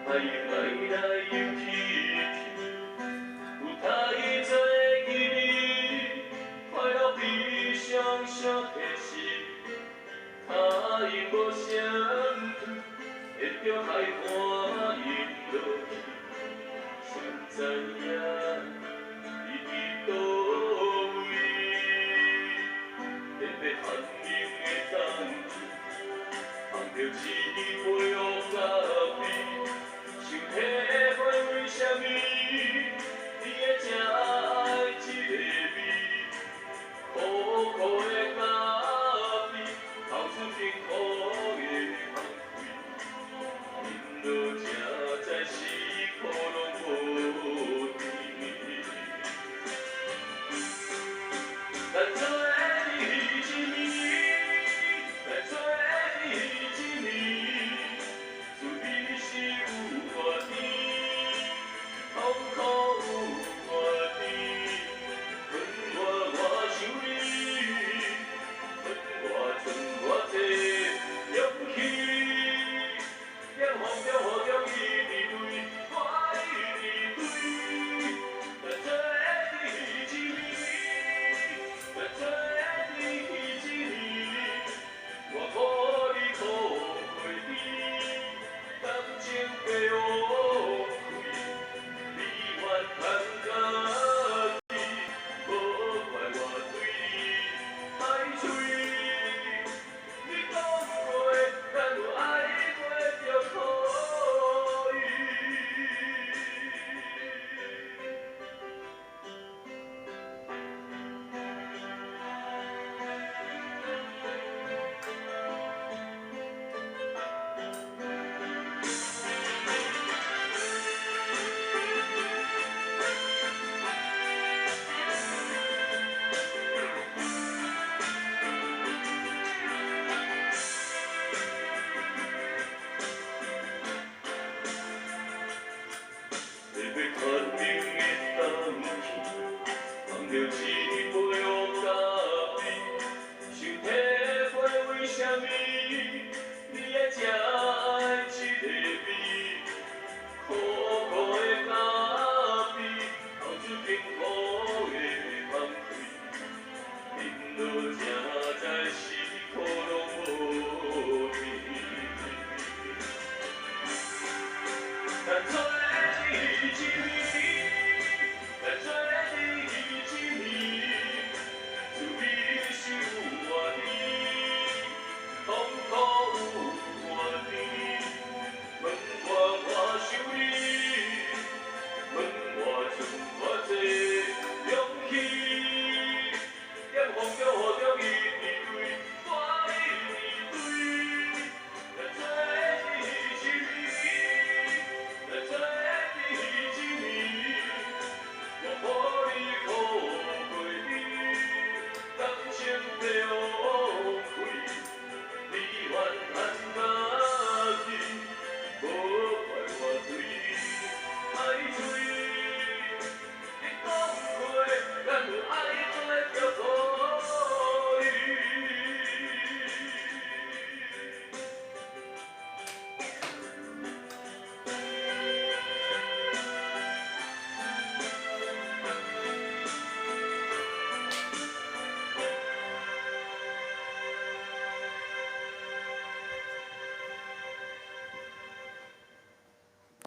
来来又去去，有太多记忆，快乐悲伤谁提示？他因无相对，会着海岸淹落去，谁知影伊伫倒位？特别寒冷的冬天，望着一杯乌咖啡，想体会为什么你会这爱这个味？苦苦的咖啡，透出幸福的香气，饮落才知是苦拢无甜。咱做伙离一年，咱做伙离一年，注定是有偌甜，痛苦有偌甜。恨我想你，恨我剩偌济勇气，在风中雨中伊伫对，我伊伫对，咱做伙离一年，咱做伙离一年，我苦你苦过甜，感情被误会，你怨叹家己，无怪我对你歹嘴。你讲过，咱有爱过就可以。特别寒冷的冬天，望着一杯乌咖啡，想体会为什么你会这爱这个味？苦苦的咖啡，透出幸福的香气，饮落才知是苦拢无甜。咱做伙离一年。